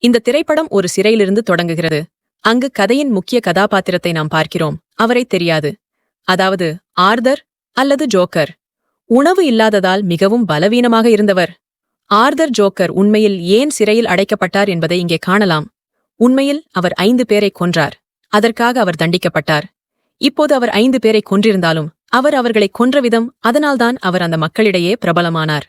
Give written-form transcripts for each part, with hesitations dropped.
இந்த திரைப்படம் ஒரு சிறையிலிருந்து தொடங்குகிறது. அங்கு கதையின் முக்கிய கதாபாத்திரத்தை நாம் பார்க்கிறோம். அவரை தெரியாது. அதாவது ஆர்தர் அல்லது ஜோக்கர். உணவு இல்லாததால் மிகவும் பலவீனமாக இருந்தவர். ஆர்தர் ஜோக்கர் உண்மையில் ஏன் சிறையில் அடைக்கப்பட்டார் என்பதை இங்கே காணலாம். உண்மையில் அவர் 5 பேரை கொன்றார். அதற்காக அவர் தண்டிக்கப்பட்டார். இப்போது அவர் 5 பேரை கொன்றிருந்தாலும் அவர் அவர்களை கொன்ற விதம், அதனால்தான் அவர் அந்த மக்களிடையே பிரபலமானார்.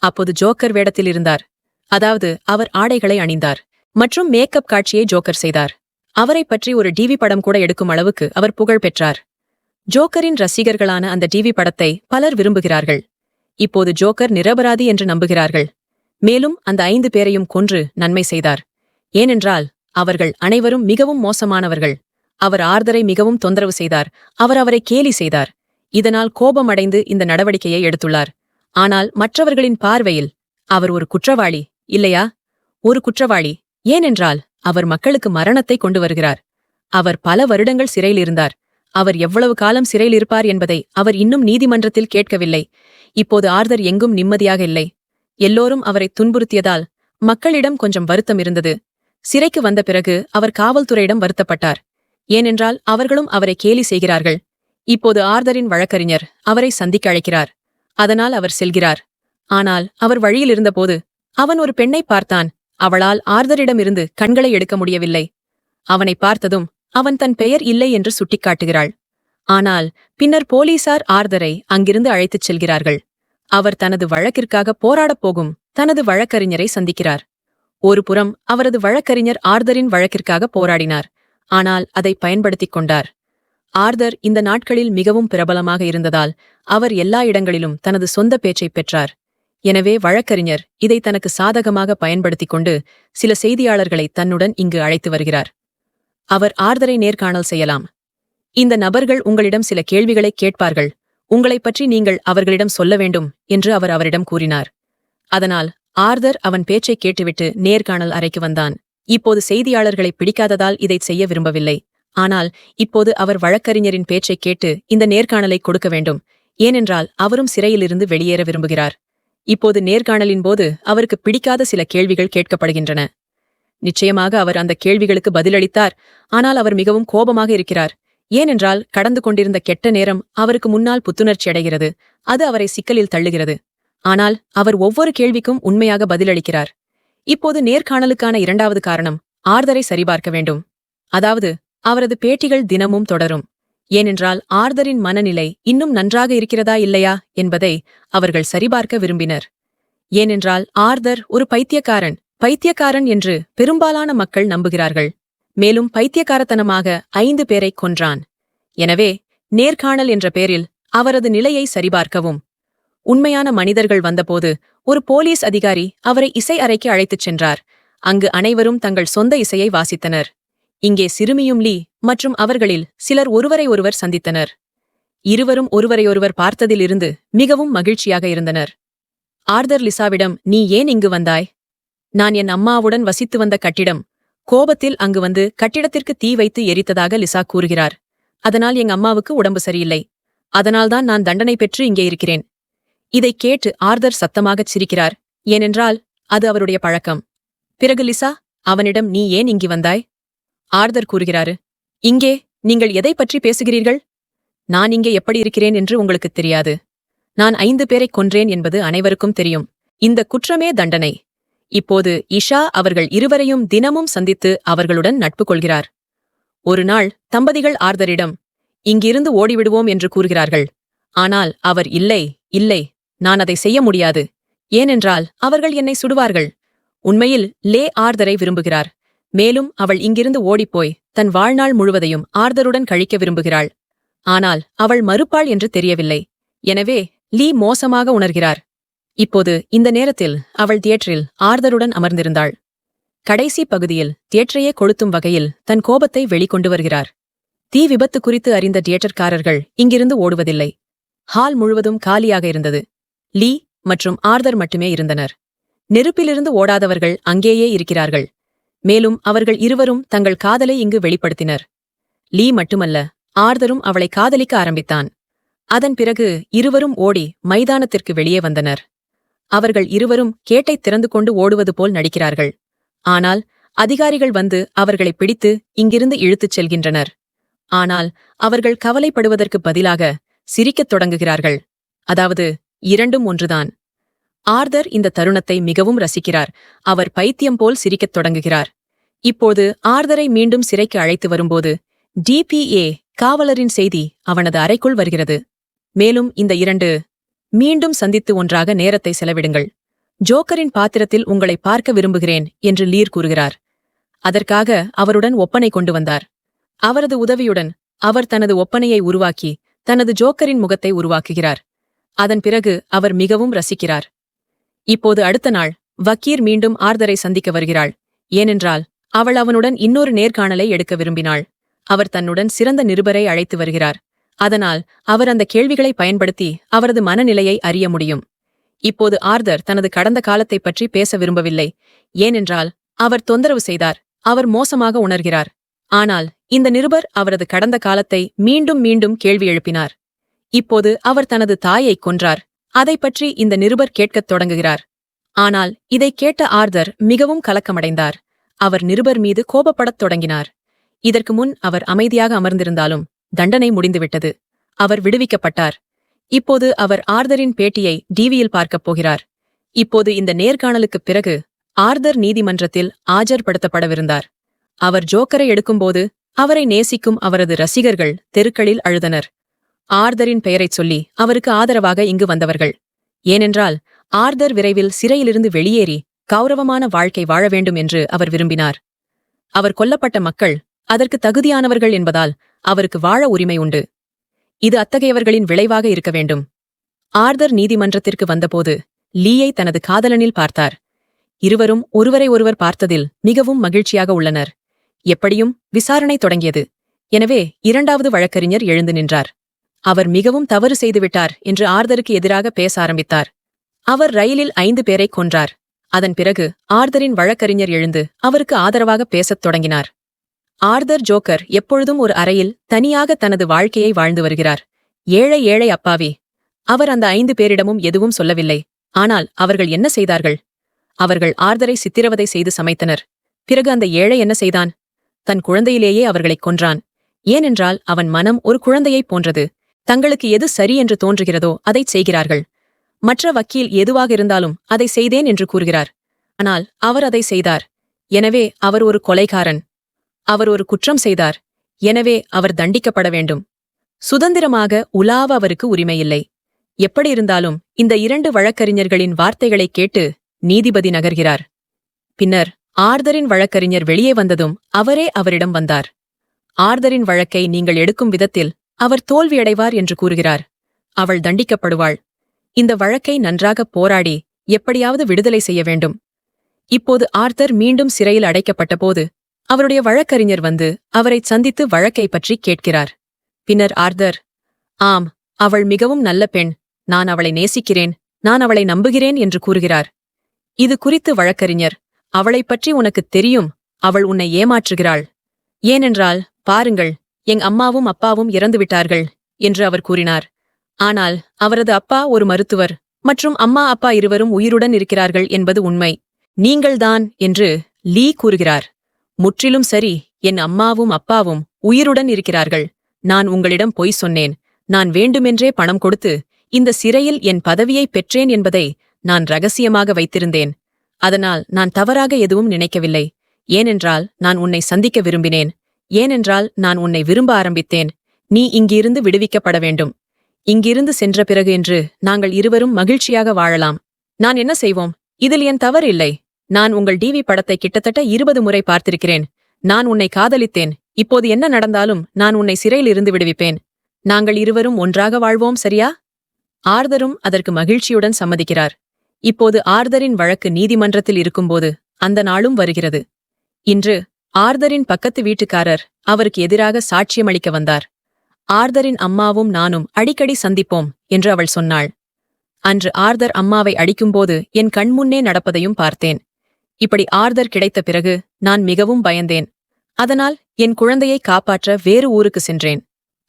அப்போது ஜோக்கர் வேடத்தில் இருந்தார். அதாவது அவர் ஆடைகளை அணிந்தார் மற்றும் மேக்கப் காட்சியை ஜோக்கர் செய்தார். அவரை பற்றி ஒரு டிவி படம் கூட எடுக்கும் அளவுக்கு அவர் புகழ் பெற்றார். ஜோக்கரின் ரசிகர்களான அந்த டிவி படத்தை பலர் விரும்புகிறார்கள். இப்போது ஜோக்கர் நிரபராதி என்று நம்புகிறார்கள். மேலும் அந்த 5 பேரையும் கொன்று நன்மை செய்தார். ஏனென்றால் அவர்கள் அனைவரும் மிகவும் மோசமானவர்கள். அவர் ஆர்தரை மிகவும் தொந்தரவு செய்தார். அவர் அவரை கேலி செய்தார். இதனால் கோபமடைந்து இந்த நடவடிக்கையை எடுத்துள்ளார். ஆனால் மற்றவர்களின் பார்வையில் அவர் ஒரு குற்றவாளி, இல்லையா? ஒரு குற்றவாளி. ஏனென்றால் அவர் மக்களுக்கு மரணத்தை கொண்டு வருகிறார். அவர் பல வருடங்கள் சிறையில் இருந்தார். அவர் எவ்வளவு காலம் சிறையில் இருப்பார் என்பதை அவர் இன்னும் நீதிமன்றத்தில் கேட்கவில்லை. இப்போது ஆர்தர் எங்கும் நிம்மதியாக இல்லை. எல்லோரும் அவரை துன்புறுத்தியதால் மக்களிடம் கொஞ்சம் வருத்தம் இருந்தது. சிறைக்கு வந்த பிறகு அவர் காவல்துறையிடம் வருத்தப்பட்டார். ஏனென்றால் அவர்களும் அவரை கேலி செய்கிறார்கள். இப்போது ஆர்தரின் வழக்கறிஞர் அவரை சந்திக்க அழைக்கிறார். அதனால் அவர் செல்கிறார். ஆனால் அவர் வழியில் இருந்தபோது அவன் ஒரு பெண்ணை பார்த்தான். அவளால் ஆர்தரிடமிருந்து கண்களை எடுக்க முடியவில்லை. அவனை பார்த்ததும் அவன் தன் பெயர் இல்லை என்று சுட்டிக்காட்டுகிறாள். ஆனால் பின்னர் போலீசார் ஆர்தரை அங்கிருந்து அழைத்துச் செல்கிறார்கள். அவர் தனது வழக்கிற்காக போராடப் போகும் தனது வழக்கறிஞரை சந்திக்கிறார். ஒருபுறம் அவரது வழக்கறிஞர் ஆர்தரின் வழக்கிற்காக போராடினார். ஆனால் அதை பயன்படுத்திக் கொண்டார். ஆர்தர் இந்த நாட்களில் மிகவும் பிரபலமாக இருந்ததால் அவர் எல்லா இடங்களிலும் தனது சொந்த பேச்சைப் பெற்றார். எனவே வழக்கறிஞர் இதை தனக்கு சாதகமாக பயன்படுத்திக் கொண்டு சில செய்தியாளர்களை தன்னுடன் இங்கு அழைத்து வருகிறார். அவர் ஆர்தரை நேர்காணல் செய்யலாம். இந்த நபர்கள் உங்களிடம் சில கேள்விகளை கேட்பார்கள். உங்களைப் பற்றி நீங்கள் அவர்களிடம் சொல்ல வேண்டும் என்று அவர் அவரிடம் கூறினார். அதனால் ஆர்தர் அவன் பேச்சைக் கேட்டுவிட்டு நேர்காணல் அறைக்கு வந்தான். இப்போது செய்தியாளர்களை பிடிக்காததால் இதைச் செய்ய விரும்பவில்லை. ஆனால் இப்போது அவர் வழக்கறிஞரின் பேச்சைக் கேட்டு இந்த நேர்காணலை கொடுக்க வேண்டும். ஏனென்றால் அவரும் சிறையிலிருந்து வெளியேற விரும்புகிறார். இப்போது நேர்காணலின் போது அவருக்கு பிடிக்காத சில கேள்விகள் கேட்கப்படுகின்றன. நிச்சயமாக அவர் அந்த கேள்விகளுக்கு பதிலளித்தார். ஆனால் அவர் மிகவும் கோபமாக இருக்கிறார். ஏனென்றால் கடந்து கொண்டிருந்த கெட்ட நேரம் அவருக்கு முன்னால் புத்துணர்ச்சி அடைகிறது. அது அவரை சிக்கலில் தள்ளுகிறது. ஆனால் அவர் ஒவ்வொரு கேள்விக்கும் உண்மையாக பதிலளிக்கிறார். இப்போது நேர்காணலுக்கான 2வது காரணம் ஆர்தரை சரிபார்க்க வேண்டும். அதாவது அவரது பேட்டிகள் தினமும் தொடரும். ஏனென்றால் ஆர்தரின் மனநிலை இன்னும் நன்றாக இருக்கிறதா இல்லையா என்பதை அவர்கள் சரிபார்க்க விரும்பினர். ஏனென்றால் ஆர்தர் ஒரு பைத்தியக்காரன் என்று பெரும்பாலான மக்கள் நம்புகிறார்கள். மேலும் பைத்தியக்காரத்தனமாக 5 பேரை கொன்றான். எனவே நேர்காணல் என்ற பெயரில் அவரது நிலையை சரிபார்க்கவும். உண்மையான மனிதர்கள் வந்தபோது ஒரு போலீஸ் அதிகாரி அவரை இசை அறைக்கு அழைத்துச் சென்றார். அங்கு அனைவரும் தங்கள் சொந்த இசையை வாசித்தனர். இங்கே சிறுமியும் லீ மற்றும் அவர்களில் சிலர் ஒருவரை ஒருவர் சந்தித்தனர். இருவரும் ஒருவரையொருவர் பார்த்ததிலிருந்து மிகவும் மகிழ்ச்சியாக இருந்தனர். ஆர்தர் லிசாவிடம், நீ ஏன் இங்கு வந்தாய்? நான் என் அம்மாவுடன் வசித்து வந்த கட்டிடம். கோபத்தில் அங்கு வந்து கட்டிடத்திற்கு தீ வைத்து எரித்ததாக லிசா கூறுகிறார். அதனால் எங்க அம்மாவுக்கு உடம்பு சரியில்லை. அதனால்தான் நான் தண்டனை பெற்று இங்கே இருக்கிறேன். இதைக் கேட்டு ஆர்தர் சத்தமாகச் சிரிக்கிறார். ஏனென்றால் அது அவருடைய பழக்கம். பிறகு லிசா அவனிடம், நீ ஏன் இங்கு வந்தாய்? ஆர்தர் கூறுகிறாரு, இங்கே நீங்கள் எதை பற்றி பேசுகிறீர்கள்? நான் இங்கே எப்படி இருக்கிறேன் என்று உங்களுக்குத் தெரியாது. நான் 5 பேரைக் கொன்றேன் என்பது அனைவருக்கும் தெரியும். இந்த குற்றமே தண்டனை. இப்போது இஷா அவர்கள் இருவரையும் தினமும் சந்தித்து அவர்களுடன் நட்பு கொள்கிறார். ஒரு நாள் தம்பதிகள் ஆர்தரிடம், இங்கிருந்து ஓடிவிடுவோம் என்று கூறுகிறார்கள். ஆனால் அவர், இல்லை, நான் அதை செய்ய முடியாது. ஏனென்றால் அவர்கள் என்னை சுடுவார்கள். உண்மையில் லே ஆர்தரை விரும்புகிறார். மேலும் அவள் இங்கிருந்து ஓடிப்போய் தன் வாழ்நாள் முழுவதையும் ஆர்தருடன் கழிக்க விரும்புகிறாள். ஆனால் அவள் மறுப்பாள் என்று தெரியவில்லை. எனவே லீ மோசமாக உணர்கிறார். இப்போது இந்த நேரத்தில் அவள் தியேட்டரில் ஆர்தருடன் அமர்ந்திருந்தாள். கடைசி பகுதியில் தியேட்டரையே கொளுத்தும் வகையில் தன் கோபத்தை வெளிக்கொண்டு வருகிறார். தீ விபத்து குறித்து அறிந்த தியேட்டர்காரர்கள் இங்கிருந்து ஓடுவதில்லை. ஹால் முழுவதும் காலியாக இருந்தது. லீ மற்றும் ஆர்தர் மட்டுமே இருந்தனர். நெருப்பிலிருந்து ஓடாதவர்கள் அங்கேயே இருக்கிறார்கள். மேலும் அவர்கள் இருவரும் தங்கள் காதலை இங்கு வெளிப்படுத்தினர். லீ மட்டுமல்ல, ஆர்தரும் அவளை காதலிக்க ஆரம்பித்தான். அதன் பிறகு இருவரும் ஓடி மைதானத்திற்கு வெளியே வந்தனர். அவர்கள் இருவரும் கேட்டைத் திறந்து கொண்டு ஓடுவது போல் நடிக்கிறார்கள். ஆனால் அதிகாரிகள் வந்து அவர்களை பிடித்து இங்கிருந்து இழுத்துச் செல்கின்றனர். ஆனால் அவர்கள் கவலைப்படுவதற்கு பதிலாக சிரிக்கத் தொடங்குகிறார்கள். அதாவது இரண்டும் ஒன்றுதான். ஆர்தர் இந்த தருணத்தை மிகவும் ரசிக்கிறார். அவர் பைத்தியம் போல் சிரிக்கத் தொடங்குகிறார். இப்போது ஆர்தரை மீண்டும் சிறைக்கு அழைத்து வரும்போது டிபிஏ காவலரின் செய்தி அவனது அறைக்குள் வருகிறது. மேலும் இந்த இரண்டு மீண்டும் சந்தித்து ஒன்றாக நேரத்தை செலவிடுங்கள். ஜோக்கரின் பாத்திரத்தில் உங்களை பார்க்க விரும்புகிறேன் என்று லீர் கூறுகிறார். அதற்காக அவருடன் ஒப்பனை கொண்டு வந்தார். அவரது உதவியுடன் அவர் தனது ஒப்பனையை உருவாக்கி தனது ஜோக்கரின் முகத்தை உருவாக்குகிறார். அதன் பிறகு அவர் மிகவும் ரசிக்கிறார். இப்போது அடுத்த நாள் வக்கீர் மீண்டும் ஆர்தரை சந்திக்க வருகிறாள். ஏனென்றால் அவள் அவனுடன் இன்னொரு நேர்காணலை எடுக்க விரும்பினாள். அவர் தன்னுடன் சிறந்த நிருபரை அழைத்து வருகிறார். அதனால் அவர் அந்த கேள்விகளை பயன்படுத்தி அவரது மனநிலையை அறிய முடியும். இப்போது ஆர்தர் தனது கடந்த காலத்தைப் பற்றி பேச விரும்பவில்லை. ஏனென்றால் அவர் தொந்தரவு செய்தார். அவர் மோசமாக உணர்கிறார். ஆனால் இந்த நிருபர் அவரது கடந்த காலத்தை மீண்டும் மீண்டும் கேள்வி எழுப்பினார். இப்போது அவர் தனது தாயைக் கொன்றார். அதைப் பற்றி இந்த நிருபர் கேட்கத் தொடங்குகிறார். ஆனால் இதைக் கேட்ட ஆர்தர் மிகவும் கலக்கமடைந்தார். அவர் நிருபர் மீது கோபப்படத் தொடங்கினார். இதற்கு முன் அவர் அமைதியாக அமர்ந்திருந்தாலும் தண்டனை முடிந்துவிட்டது. அவர் விடுவிக்கப்பட்டார். இப்போது அவர் ஆர்தரின் பேட்டியை டிவியில் பார்க்கப் போகிறார். இப்போது இந்த நேர்காணலுக்குப் பிறகு ஆர்தர் நீதிமன்றத்தில் ஆஜர்படுத்தப்படவிருந்தார். அவர் ஜோக்கரை எடுக்கும்போது அவரை நேசிக்கும் அவரது ரசிகர்கள் தெருக்களில் அழுதனர். ஆர்தரின் பெயரைச் சொல்லி அவருக்கு ஆதரவாக இங்கு வந்தவர்கள். ஏனென்றால் ஆர்தர் விரைவில் சிறையிலிருந்து வெளியேறி கௌரவமான வாழ்க்கை வாழ வேண்டும் என்று அவர் விரும்பினார். அவர் கொல்லப்பட்ட மக்கள் அதற்கு தகுதியானவர்கள் என்பதால் அவருக்கு வாழ உரிமை உண்டு. இது அத்தகையவர்களின் விளைவாக இருக்க வேண்டும். ஆர்தர் நீதிமன்றத்திற்கு வந்தபோது லீயை தனது காதலனில் பார்த்தார். இருவரும் ஒருவரை ஒருவர் பார்த்ததில் மிகவும் மகிழ்ச்சியாக உள்ளனர். எப்படியும் விசாரணை தொடங்கியது. எனவே இரண்டாவது வழக்கறிஞர் எழுந்து நின்றார். அவர் மிகவும் தவறு செய்துவிட்டார் என்று ஆர்தருக்கு எதிராக பேச ஆரம்பித்தார். அவர் ரயிலில் 5 பேரை கொன்றார். அதன் பிறகு ஆர்தரின் வழக்கறிஞர் எழுந்து அவருக்கு ஆதரவாக பேசத் தொடங்கினார். ஆர்தர் ஜோக்கர் எப்பொழுதும் ஒரு அறையில் தனியாக தனது வாழ்க்கையை வாழ்ந்து வருகிறார். ஏழை ஏழை அப்பாவி. அவர் அந்த 5 பேரிடமும் எதுவும் சொல்லவில்லை. ஆனால் அவர்கள் என்ன செய்தார்கள்? அவர்கள் ஆர்தரை சித்திரவதை செய்து சமைத்தனர். பிறகு அந்த ஏழை என்ன செய்தான்? தன் குழந்தையிலேயே அவர்களைக் கொன்றான். ஏனென்றால் அவன் மனம் ஒரு குழந்தையைப் போன்றது. தங்களுக்கு எது சரி என்று தோன்றுகிறதோ அதைச் செய்கிறார்கள். மற்ற வக்கீல் எதுவாக இருந்தாலும் அதை செய்தேன் என்று கூறுகிறார். ஆனால் அவர் அதை செய்தார். எனவே அவர் ஒரு கொலைகாரன். அவர் ஒரு குற்றம் செய்தார். எனவே அவர் தண்டிக்கப்பட வேண்டும். சுதந்திரமாக உலாவ அவருக்கு உரிமையில்லை. எப்படியிருந்தாலும் இந்த 2 வழக்கறிஞர்களின் வார்த்தைகளைக் கேட்டு நீதிபதி நகர்கிறார். பின்னர் ஆர்தரின் வழக்கறிஞர் வெளியே வந்ததும் அவரே அவரிடம் வந்தார். ஆர்தரின் வழக்கை நீங்கள் எடுக்கும் விதத்தில் அவர் தோல்வியடைவார் என்று கூறுகிறார். அவள் தண்டிக்கப்படுவாள். இந்த வழக்கை நன்றாக போராடி எப்படியாவது விடுதலை செய்ய வேண்டும். இப்போது ஆர்தர் மீண்டும் சிறையில் அடைக்கப்பட்டபோது அவருடைய வழக்கறிஞர் வந்து அவரைச் சந்தித்து வழக்கைப் பற்றி கேட்கிறார். பின்னர் ஆர்தர், ஆம், அவள் மிகவும் நல்ல பெண். நான் அவளை நேசிக்கிறேன். நான் அவளை நம்புகிறேன் என்று கூறுகிறார். இது குறித்து வழக்கறிஞர், அவளைப் பற்றி உனக்குத் தெரியும். அவள் உன்னை ஏமாற்றுகிறாள். ஏனென்றால் பாருங்கள், எங் அம்மாவும் அப்பாவும் இறந்துவிட்டார்கள் என்று அவர் கூறினார். ஆனால் அவரது அப்பா ஒரு மருத்துவர் மற்றும் அம்மா அப்பா இருவரும் உயிருடன் இருக்கிறார்கள் என்பது உண்மை. நீங்கள்தான் என்று லீ கூறுகிறார். முற்றிலும் சரி, என் அம்மாவும் அப்பாவும் உயிருடன் இருக்கிறார்கள். நான் உங்களிடம் பொய் சொன்னேன். நான் வேண்டுமென்றே பணம் கொடுத்து இந்த சிறையில் என் பதவியை பெற்றேன் என்பதை நான் ரகசியமாக வைத்திருந்தேன். அதனால் நான் தவறாக எதுவும் நினைக்கவில்லை. ஏனென்றால் நான் உன்னை சந்திக்க விரும்பினேன். ஏனென்றால் நான் உன்னை விரும்ப ஆரம்பித்தேன். நீ இங்கிருந்து விடுவிக்கப்பட வேண்டும். இங்கிருந்து சென்ற பிறகு என்று நாங்கள் இருவரும் மகிழ்ச்சியாக வாழலாம். நான் என்ன செய்வோம்? இதில் என் தவறு இல்லை. நான் உங்கள் டிவி படத்தை கிட்டத்தட்ட 20 முறை பார்த்திருக்கிறேன். நான் உன்னை காதலித்தேன். இப்போது என்ன நடந்தாலும் நான் உன்னை சிறையில் இருந்து விடுவிப்பேன். நாங்கள் இருவரும் ஒன்றாக வாழ்வோம், சரியா? ஆர்தரும் அதற்கு மகிழ்ச்சியுடன் சம்மதிக்கிறார். இப்போது ஆர்தரின் வழக்கு நீதிமன்றத்தில் இருக்கும்போது அந்த நாளும் வருகிறது. இன்று ஆர்தரின் பக்கத்து வீட்டுக்காரர் அவருக்கு எதிராக சாட்சியமளிக்க வந்தார். ஆர்தரின் அம்மாவும் நானும் அடிக்கடி சந்திப்போம் என்று அவள் சொன்னாள். அன்று ஆர்தர் அம்மாவை அடிக்கும்போது என் கண்முன்னே நடப்பதையும் பார்த்தேன். இப்படி ஆர்தர் கிடைத்த பிறகு நான் மிகவும் பயந்தேன். அதனால் என் குழந்தையை காப்பாற்ற வேறு ஊருக்கு சென்றேன்.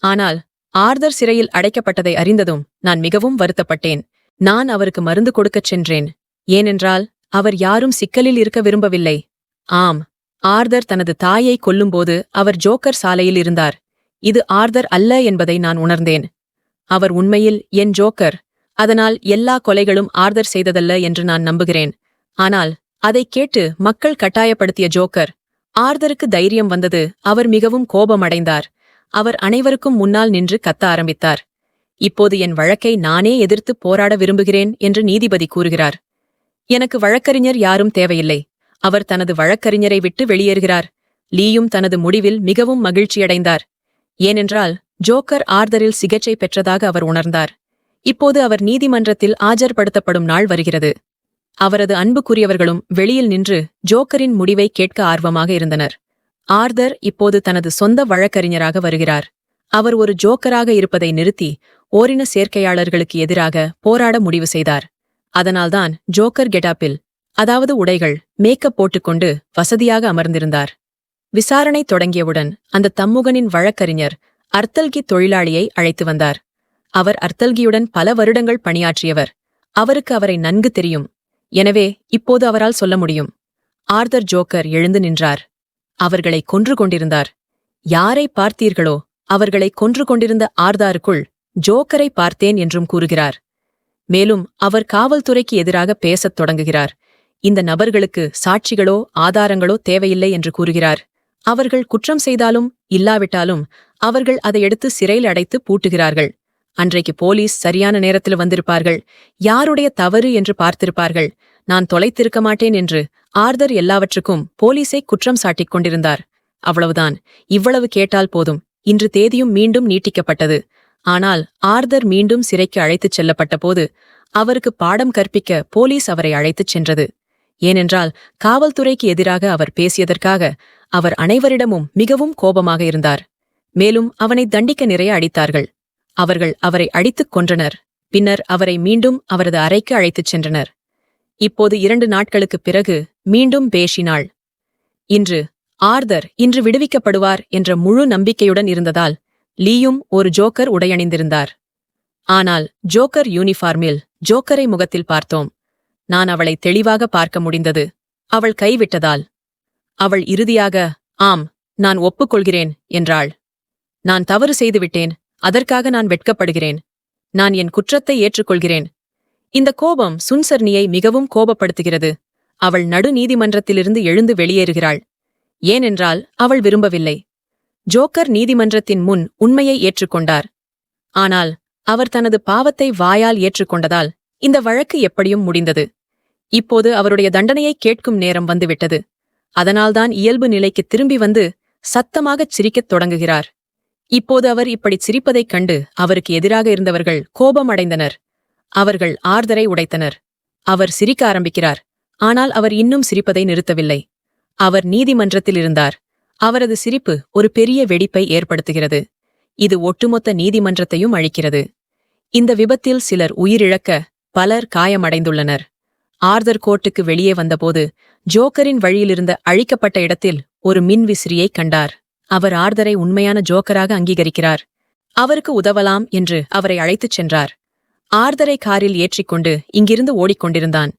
ஆனால் ஆர்தர் சிறையில் அடைக்கப்பட்டதை அறிந்ததும் நான் மிகவும் வருத்தப்பட்டேன். நான் அவருக்கு மருந்து கொடுக்கச் சென்றேன். ஏனென்றால் அவர் யாரும் சிக்கலில் இருக்க விரும்பவில்லை. ஆம், ஆர்தர் தனது தாயை கொல்லும்போது அவர் ஜோக்கர் சாலையில் இருந்தார். இது ஆர்தர் அல்ல என்பதை நான் உணர்ந்தேன். அவர் உண்மையில் என் ஜோக்கர். அதனால் எல்லா கொலைகளும் ஆர்தர் செய்ததல்ல என்று நான் நம்புகிறேன். ஆனால் அதைக் கேட்டு மக்கள் கட்டாயப்படுத்திய ஜோக்கர். ஆர்தருக்கு தைரியம் வந்தது. அவர் மிகவும் கோபமடைந்தார். அவர் அனைவருக்கும் முன்னால் நின்று கத்த ஆரம்பித்தார். இப்போது என் வழக்கை நானே எதிர்த்து போராட விரும்புகிறேன் என்று நீதிபதி கூறுகிறார். எனக்கு வழக்கறிஞர் யாரும் தேவையில்லை. அவர் தனது வழக்கறிஞரை விட்டு வெளியேறுகிறார். லீயும் தனது முடிவில் மிகவும் மகிழ்ச்சியடைந்தார். ஏனென்றால் ஜோக்கர் ஆர்தரில் சிகிச்சை பெற்றதாக அவர் உணர்ந்தார். இப்போது அவர் நீதிமன்றத்தில் ஆஜர்படுத்தப்படும் நாள் வருகிறது. அவரது அன்புக்குரியவர்களும் வெளியில் நின்று ஜோக்கரின் முடிவை கேட்க ஆர்வமாக இருந்தனர். ஆர்தர் இப்போது தனது சொந்த வழக்கறிஞராக வருகிறார். அவர் ஒரு ஜோக்கராக இருப்பதை நிறுத்தி ஓரின சேர்க்கையாளர்களுக்கு எதிராக போராட முடிவு செய்தார். அதனால்தான் ஜோக்கர் கெட்டாப்பில், அதாவது உடைகள், மேக்கப் போட்டுக்கொண்டு வசதியாக அமர்ந்திருந்தார். விசாரணை தொடங்கியவுடன் அந்த தம்முகனின் வழக்கறிஞர் அர்த்தல்கி தொழிலாளியை அழைத்து வந்தார். அவர் அர்த்தல்கியுடன் பல வருடங்கள் பணியாற்றியவர். அவருக்கு அவரை நன்கு தெரியும். எனவே இப்போது அவரால் சொல்ல முடியும். ஆர்தர் ஜோக்கர் எழுந்து நின்றார். அவர்களை கொன்று கொண்டிருந்தார். யாரை பார்த்தீர்களோ அவர்களை கொன்று கொண்டிருந்த ஆர்தாருக்குள் ஜோக்கரை பார்த்தேன் என்றும் கூறுகிறார். மேலும் அவர் காவல்துறைக்கு எதிராக பேசத் தொடங்குகிறார். இந்த நபர்களுக்கு சாட்சிகளோ ஆதாரங்களோ தேவையில்லை என்று கூறுகிறார். அவர்கள் குற்றம் செய்தாலும் இல்லாவிட்டாலும் அவர்கள் அதை எடுத்து சிறையில் அடைத்து பூட்டுகிறார்கள். அன்றைக்கு போலீஸ் சரியான நேரத்தில் வந்திருப்பார்கள். யாருடைய தவறு என்று பார்த்திருப்பார்கள். நான் தொலைத்திருக்க மாட்டேன் என்று ஆர்தர் எல்லாவற்றுக்கும் போலீஸை குற்றம் சாட்டிக் கொண்டிருந்தார். அவ்வளவுதான். இவ்வளவு கேட்டால் போதும். இன்று தேதியும் மீண்டும் நீட்டிக்கப்பட்டது. ஆனால் ஆர்தர் மீண்டும் சிறைக்கு அழைத்துச் செல்லப்பட்டபோது அவருக்கு பாடம் கற்பிக்க போலீஸ் அவரை அழைத்துச் சென்றது. ஏனென்றால் காவல்துறைக்கு எதிராக அவர் பேசியதற்காக அவர் அனைவரிடமும் மிகவும் கோபமாக இருந்தார். மேலும் அவனை தண்டிக்க நிறைய அடித்தார்கள். அவர்கள் அவரை அடித்துக் கொன்றனர். பின்னர் அவரை மீண்டும் அவரது அறைக்கு அழைத்துச் சென்றனர். இப்போது 2 நாட்களுக்குப் பிறகு மீண்டும் பேஷி நாள். இன்று ஆர்தர் இன்று விடுவிக்கப்படுவார் என்ற முழு நம்பிக்கையுடன் இருந்ததால் லீயும் ஒரு ஜோக்கர் உடையணிந்திருந்தார். ஆனால் ஜோக்கர் யூனிஃபார்மில் ஜோக்கரை முகத்தில் பார்த்தோம். நான் அவளை தெளிவாக பார்க்க முடிந்தது. அவள் கைவிட்டதால். அவள் இறுதியாக, ஆம், நான் ஒப்புக்கொள்கிறேன் என்றாள். நான் தவறு செய்துவிட்டேன். அதற்காக நான் வெட்கப்படுகிறேன். நான் என் குற்றத்தை ஏற்றுக்கொள்கிறேன். இந்த கோபம் சுன்சர்னியை மிகவும் கோபப்படுத்துகிறது. அவள் நடு நீதிமன்றத்திலிருந்து எழுந்து வெளியேறுகிறாள். ஏனென்றால் அவள் விரும்பவில்லை. ஜோக்கர் நீதிமன்றத்தின் முன் உண்மையை ஏற்றுக்கொண்டார். ஆனால் அவர் தனது பாவத்தை வாயால் ஏற்றுக்கொண்டதால் இந்த வழக்கு எப்படியும் முடிந்தது. இப்போது அவருடைய தண்டனையை கேட்கும் நேரம் வந்துவிட்டது. அதனால்தான் இயல்பு நிலைக்கு திரும்பி வந்து சத்தமாகச் சிரிக்கத் தொடங்குகிறார். இப்போது அவர் இப்படிச் சிரிப்பதைக் கண்டு அவருக்கு எதிராக இருந்தவர்கள் கோபமடைந்தனர். அவர்கள் ஆர்தரை உடைத்தனர். அவர் சிரிக்க ஆரம்பிக்கிறார். ஆனால் அவர் இன்னும் சிரிப்பதை நிறுத்தவில்லை. அவர் நீதிமன்றத்தில் இருந்தார். அவரது சிரிப்பு ஒரு பெரிய வெடிப்பை ஏற்படுத்துகிறது. இது ஒட்டுமொத்த நீதிமன்றத்தையும் அழிக்கிறது. இந்த விபத்தில் சிலர் உயிரிழக்க, பலர் காயமடைந்துள்ளனர். ஆர்தர் கோர்ட்டுக்கு வெளியே வந்தபோது ஜோக்கரின் வழியிலிருந்த அழிக்கப்பட்ட இடத்தில் ஒரு மின்விசிறியைக் கண்டார். அவர் ஆர்தரை உண்மையான ஜோக்கராக அங்கீகரிக்கிறார். அவருக்கு உதவலாம் என்று அவரை அழைத்துச் சென்றார். ஆர்தரை காரில் ஏற்றிக்கொண்டு இங்கிருந்து ஓடிக்கொண்டிருந்தான்.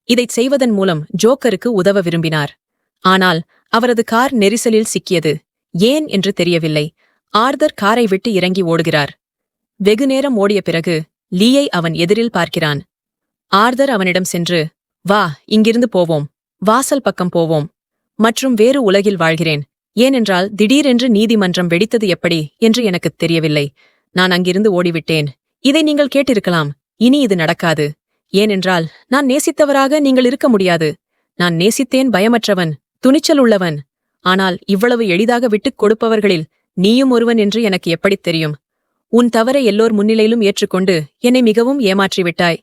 இதைச் செய்வதன் மூலம் ஜோக்கருக்கு உதவ விரும்பினார். ஆனால் அவரது கார் நெரிசலில் சிக்கியது. ஏன் என்று தெரியவில்லை. ஆர்தர் காரை விட்டு இறங்கி ஓடுகிறார். வெகுநேரம் ஓடிய பிறகு லீயை அவன் எதிரில் பார்க்கிறான். ஆர்தர் அவனிடம் சென்று, வா, இங்கிருந்து போவோம். வாசல் பக்கம் போவோம். மற்றும் வேறு உலகில் வாழ்கிறேன். ஏனென்றால் திடீரென்று நீதிமன்றம் வெடித்தது எப்படி என்று எனக்குத் தெரியவில்லை. நான் அங்கிருந்து ஓடிவிட்டேன். இதை நீங்கள் கேட்டிருக்கலாம். இனி இது நடக்காது. ஏனென்றால் நான் நேசித்தவராக நீங்கள் இருக்க முடியாது. நான் நேசித்தேன், பயமற்றவன், துணிச்சல் உள்ளவன். ஆனால் இவ்வளவு எளிதாக விட்டுக் கொடுப்பவர்களில் நீயும் ஒருவன் என்று எனக்கு எப்படித் தெரியும்? உன் தவறை எல்லோர் முன்னிலையிலும் ஏற்றுக்கொண்டு என்னை மிகவும் ஏமாற்றிவிட்டாய்.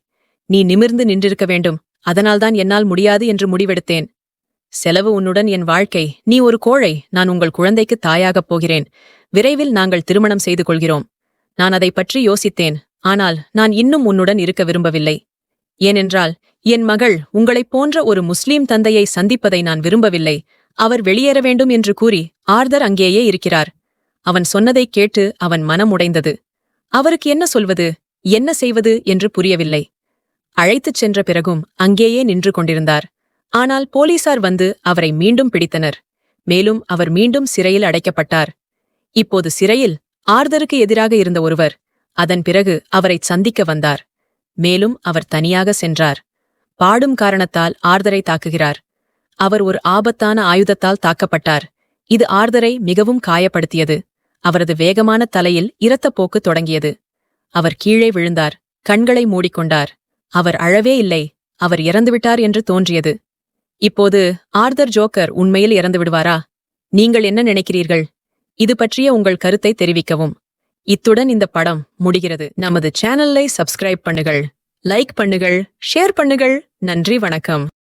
நீ நிமிர்ந்து நின்றிருக்க வேண்டும். அதனால்தான் என்னால் முடியாது என்று முடிவெடுத்தேன். செலவு உன்னுடன் என் வாழ்க்கை. நீ ஒரு கோழை. நான் உங்கள் குழந்தைக்கு தாயாகப் போகிறேன். விரைவில் நாங்கள் திருமணம் செய்து கொள்கிறோம். நான் அதை பற்றி யோசித்தேன். ஆனால் நான் இன்னும் உன்னுடன் இருக்க விரும்பவில்லை. ஏனென்றால் என் மகள் உங்களைப் போன்ற ஒரு முஸ்லீம் தந்தையை சந்திப்பதை நான் விரும்பவில்லை. அவர் வெளியேற வேண்டும் என்று கூறி ஆர்தர் அங்கேயே இருக்கிறார். அவன் சொன்னதைக் கேட்டு அவன் மனம் உடைந்தது. அவருக்கு என்ன சொல்வது, என்ன செய்வது என்று புரியவில்லை. அழைத்துச் சென்ற பிறகும் அங்கேயே நின்று கொண்டிருந்தார். ஆனால் போலீசார் வந்து அவரை மீண்டும் பிடித்தனர். மேலும் அவர் மீண்டும் சிறையில் அடைக்கப்பட்டார். இப்போது சிறையில் ஆர்தருக்கு எதிராக இருந்த ஒருவர் அதன் பிறகு அவரைச் சந்திக்க வந்தார். மேலும் அவர் தனியாக சென்றார். பாடும் காரணத்தால் ஆர்தரை தாக்குகிறார். அவர் ஒரு ஆபத்தான ஆயுதத்தால் தாக்கப்பட்டார். இது ஆர்தரை மிகவும் காயப்படுத்தியது. அவரது வேகமான தலையில் இரத்தப்போக்கு தொடங்கியது. அவர் கீழே விழுந்தார். கண்களை மூடிக்கொண்டார். அவர் அழவே இல்லை. அவர் இறந்துவிட்டார் என்று தோன்றியது. இப்போது ஆர்தர் ஜோக்கர் உண்மையில் இறந்து விடுவாரா? நீங்கள் என்ன நினைக்கிறீர்கள்? இது பற்றிய உங்கள் கருத்தை தெரிவிக்கவும். இத்துடன் இந்த படம் முடிகிறது. நமது சேனலை சப்ஸ்கிரைப் பண்ணுங்கள், லைக் பண்ணுங்கள், ஷேர் பண்ணுங்கள். நன்றி, வணக்கம்.